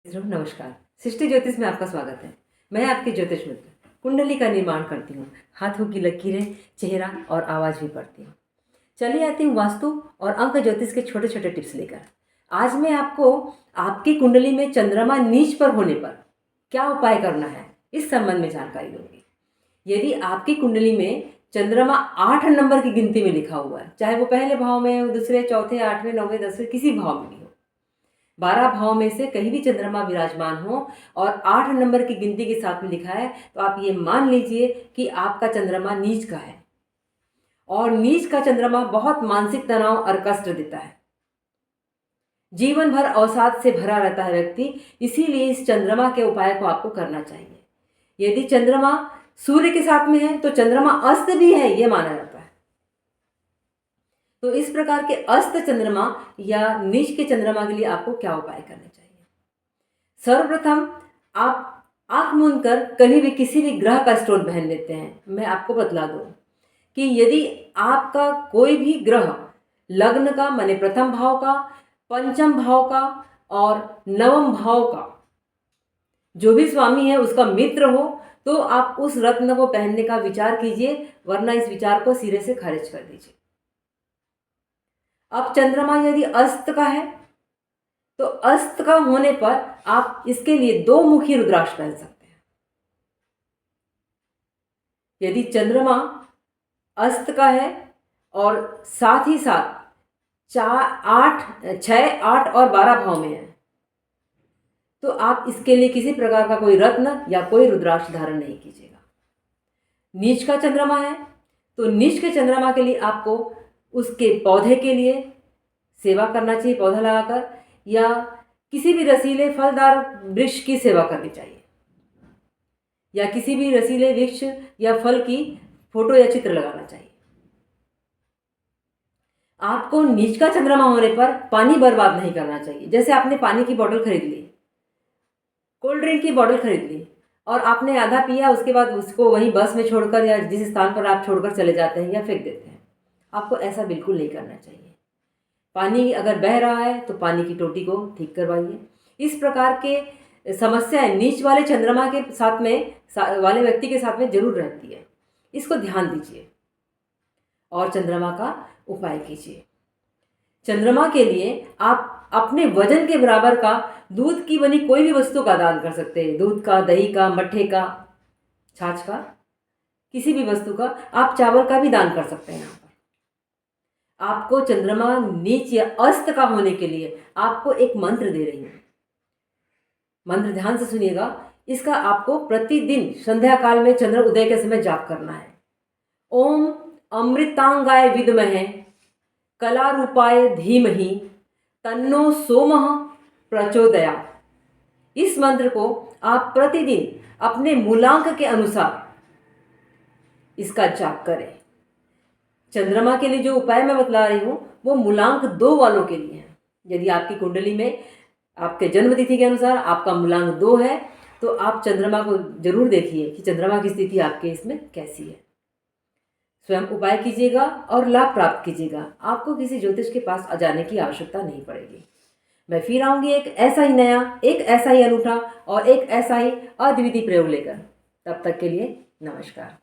नमस्कार। सृष्टि ज्योतिष में आपका स्वागत है। मैं आपकी ज्योतिष मित्र कुंडली का निर्माण करती हूँ। हाथों की लकीरें, चेहरा और आवाज़ भी पढ़ती हूँ। चली आती हूँ वास्तु और अंक ज्योतिष के छोटे छोटे टिप्स लेकर। आज मैं आपको आपकी कुंडली में चंद्रमा नीच पर होने पर क्या उपाय करना है इस संबंध में जानकारी दूंगी। यदि आपकी कुंडली में चंद्रमा 8 नंबर की गिनती में लिखा हुआ है, चाहे वो पहले भाव में हो, दूसरे, चौथे, 8वें, 9वें, 10वें, किसी भाव में भी हो, 12 भाव में से कहीं भी चंद्रमा विराजमान हो और 8 नंबर की गिनती के साथ में लिखा है, तो आप ये मान लीजिए कि आपका चंद्रमा नीच का है। और नीच का चंद्रमा बहुत मानसिक तनाव और कष्ट देता है, जीवन भर अवसाद से भरा रहता है व्यक्ति। इसीलिए इस चंद्रमा के उपाय को आपको करना चाहिए। यदि चंद्रमा सूर्य के साथ में है तो चंद्रमा अस्त भी है, ये माना जाता है। तो इस प्रकार के अस्त चंद्रमा या नीच के चंद्रमा के लिए आपको क्या उपाय करने चाहिए। सर्वप्रथम आप आंख मूंद कर कभी भी किसी भी ग्रह का स्टोन पहन लेते हैं। मैं आपको बतला दूं कि यदि आपका कोई भी ग्रह लग्न का, माने प्रथम भाव का, पंचम भाव का और नवम भाव का जो भी स्वामी है उसका मित्र हो, तो आप उस रत्न को पहनने का विचार कीजिए, वरना इस विचार को सिरे से खारिज कर दीजिए। अब चंद्रमा यदि अस्त का है तो अस्त का होने पर आप इसके लिए 2 मुखी रुद्राक्ष पहन सकते हैं। यदि चंद्रमा अस्त का है और साथ ही साथ 6, 8 और 12 भाव में है, तो आप इसके लिए किसी प्रकार का कोई रत्न या कोई रुद्राक्ष धारण नहीं कीजिएगा। नीच का चंद्रमा है तो नीच के चंद्रमा के लिए आपको उसके पौधे के लिए सेवा करना चाहिए, पौधा लगाकर, या किसी भी रसीले फलदार वृक्ष की सेवा करनी चाहिए, या किसी भी रसीले वृक्ष या फल की फोटो या चित्र लगाना चाहिए। आपको नीच का चंद्रमा होने पर पानी बर्बाद नहीं करना चाहिए। जैसे आपने पानी की बोतल खरीद ली, कोल्ड ड्रिंक की बोतल खरीद ली और आपने आधा पिया, उसके बाद उसको वहीं बस में छोड़कर या जिस स्थान पर आप छोड़कर चले जाते हैं या फेंक देते हैं। आपको ऐसा बिल्कुल नहीं करना चाहिए। पानी अगर बह रहा है तो पानी की टोटी को ठीक करवाइए। इस प्रकार के समस्याएं नीच वाले चंद्रमा के साथ में वाले व्यक्ति के साथ में जरूर रहती है, इसको ध्यान दीजिए और चंद्रमा का उपाय कीजिए। चंद्रमा के लिए आप अपने वजन के बराबर का दूध की बनी कोई भी वस्तु का दान कर सकते हैं। दूध का, दही का, मट्ठे का, छाछ का, किसी भी वस्तु का। आप चावल का भी दान कर सकते हैं। यहाँ पर आपको चंद्रमा नीच या अस्त का होने के लिए आपको एक मंत्र दे रही हूँ। मंत्र ध्यान से सुनिएगा। इसका आपको प्रतिदिन संध्या काल में चंद्र उदय के समय जाप करना है। ओम अमृतांगाय विद्महे कलारूपाय धीमहि तन्नो सोमः प्रचोदयात्। इस मंत्र को आप प्रतिदिन अपने मूलांक के अनुसार इसका जाप करें। चंद्रमा के लिए जो उपाय मैं बतला रही हूँ वो मूलांक 2 वालों के लिए है। यदि आपकी कुंडली में आपके जन्म तिथि के अनुसार आपका मूलांक 2 है तो आप चंद्रमा को जरूर देखिए कि चंद्रमा की स्थिति आपके इसमें कैसी है। स्वयं उपाय कीजिएगा और लाभ प्राप्त कीजिएगा। आपको किसी ज्योतिष के पास जाने की आवश्यकता नहीं पड़ेगी। मैं फिर आऊँगी एक ऐसा ही नया, एक ऐसा ही अनूठा और एक ऐसा ही अद्वितीय प्रयोग लेकर। तब तक के लिए नमस्कार।